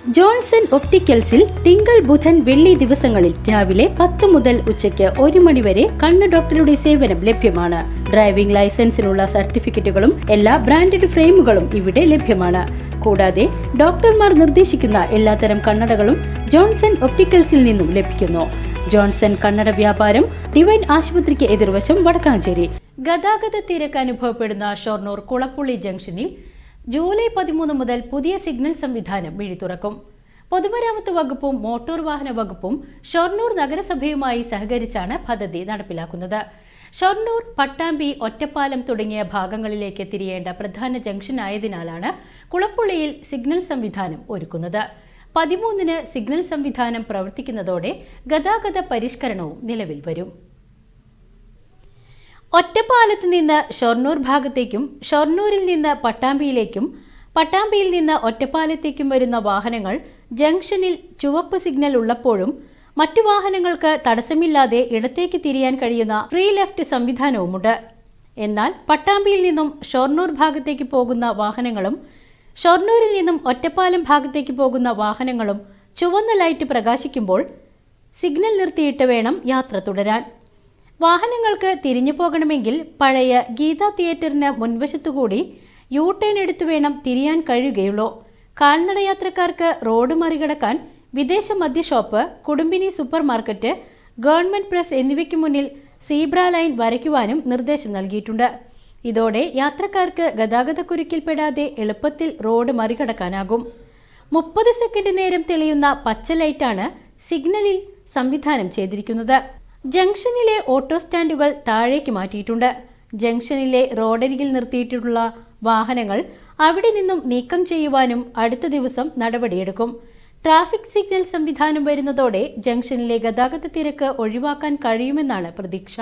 Johnson ഒപ്റ്റിക്കൽസിൽ തിങ്കൾ ബുധൻ വെള്ളി ദിവസങ്ങളിൽ രാവിലെ 10 മുതൽ ഉച്ചയ്ക്ക് 1 മണി വരെ കണ്ണ് ഡോക്ടറുടെ സേവനം ലഭ്യമാണ്. ഡ്രൈവിംഗ് ലൈസൻസിനുള്ള സർട്ടിഫിക്കറ്റുകളും എല്ലാ ബ്രാൻഡഡ് ഫ്രെയിമുകളും ഇവിടെ ലഭ്യമാണ്. കൂടാതെ ഡോക്ടർമാർ നിർദ്ദേശിക്കുന്ന എല്ലാത്തരം കണ്ണടകളും ജോൺസൺ ഒപ്റ്റിക്കൽസിൽ നിന്നും ലഭിക്കുന്നു. ജോൺസൺ കണ്ണട വ്യാപാരം ഡിവൈൻ ആശുപത്രിക്ക് എതിർവശം വടക്കാഞ്ചേരി. ഗതാഗത തിരക്ക് അനുഭവപ്പെടുന്ന ഷൊർണൂർ കുളപ്പുള്ളി ജംഗ്ഷനിൽ ജൂലൈ 13 മുതൽ പുതിയ സിഗ്നൽ സംവിധാനം വഴി തുറക്കും. പൊതുമരാമത്ത് വകുപ്പും മോട്ടോർ വാഹന വകുപ്പും ഷൊർണൂർ നഗരസഭയുമായി സഹകരിച്ചാണ് പദ്ധതി നടപ്പിലാക്കുന്നത്. ഷൊർണൂർ, പട്ടാമ്പി, ഒറ്റപ്പാലം തുടങ്ങിയ ഭാഗങ്ങളിലേക്ക് തിരിയേണ്ട പ്രധാന ജംഗ്ഷൻ ആയതിനാലാണ് കുളപ്പുള്ളിയിൽ സിഗ്നൽ സംവിധാനം ഒരുക്കുന്നത്. 13-ന് സിഗ്നൽ സംവിധാനം പ്രവർത്തിക്കുന്നതോടെ ഗതാഗത പരിഷ്കരണവും നിലവിൽ വരും. ഒറ്റപ്പാലത്ത് നിന്ന് ഷൊർണൂർ ഭാഗത്തേക്കും ഷൊർണൂരിൽ നിന്ന് പട്ടാമ്പിയിലേക്കും പട്ടാമ്പിയിൽ നിന്ന് ഒറ്റപ്പാലത്തേക്കും വരുന്ന വാഹനങ്ങൾ ജംഗ്ഷനിൽ ചുവപ്പ് സിഗ്നൽ ഉള്ളപ്പോഴും മറ്റു വാഹനങ്ങൾക്ക് തടസ്സമില്ലാതെ ഇടത്തേക്ക് തിരിയാൻ കഴിയുന്ന ഫ്രീ ലെഫ്റ്റ് സംവിധാനവുമുണ്ട്. എന്നാൽ പട്ടാമ്പിയിൽ നിന്നും ഷൊർണൂർ ഭാഗത്തേക്ക് പോകുന്ന വാഹനങ്ങളും ഷൊർണൂരിൽ നിന്നും ഒറ്റപ്പാലം ഭാഗത്തേക്ക് പോകുന്ന വാഹനങ്ങളും ചുവന്ന ലൈറ്റ് പ്രകാശിക്കുമ്പോൾ സിഗ്നൽ നിർത്തിയിട്ട് വേണം യാത്ര തുടരാൻ. വാഹനങ്ങൾക്ക് തിരിഞ്ഞു പോകണമെങ്കിൽ പഴയ ഗീത തിയേറ്ററിന് മുൻവശത്തുകൂടി യു ടേൺ എടുത്തു വേണം തിരിയാൻ കഴിയുകയുള്ളൂ. കാൽനടയാത്രക്കാർക്ക് റോഡ് മറികടക്കാൻ വിദേശ മദ്യ ഷോപ്പ്, കുടുംബിനി സൂപ്പർ മാർക്കറ്റ്, ഗവൺമെന്റ് പ്രസ് എന്നിവയ്ക്ക് മുന്നിൽ സീബ്ര ലൈൻ വരയ്ക്കുവാനും നിർദ്ദേശം നൽകിയിട്ടുണ്ട്. ഇതോടെ യാത്രക്കാർക്ക് ഗതാഗതക്കുരുക്കിൽപ്പെടാതെ എളുപ്പത്തിൽ റോഡ് മറികടക്കാനാകും. 30 സെക്കൻഡ് നേരം തെളിയുന്ന പച്ച ലൈറ്റാണ് സിഗ്നലിൽ സംവിധാനം ചെയ്തിരിക്കുന്നത്. ജംഗ്ഷനിലെ ഓട്ടോ സ്റ്റാൻഡുകൾ താഴേക്ക് മാറ്റിയിട്ടുണ്ട്. ജംഗ്ഷനിലെ റോഡരികിൽ നിർത്തിയിട്ടുള്ള വാഹനങ്ങൾ അവിടെ നിന്നും നീക്കം ചെയ്യുവാനും അടുത്ത ദിവസം നടപടിയെടുക്കും. ട്രാഫിക് സിഗ്നൽ സംവിധാനം വരുന്നതോടെ ജംഗ്ഷനിലെ ഗതാഗത തിരക്ക് ഒഴിവാക്കാൻ കഴിയുമെന്നാണ് പ്രതീക്ഷ.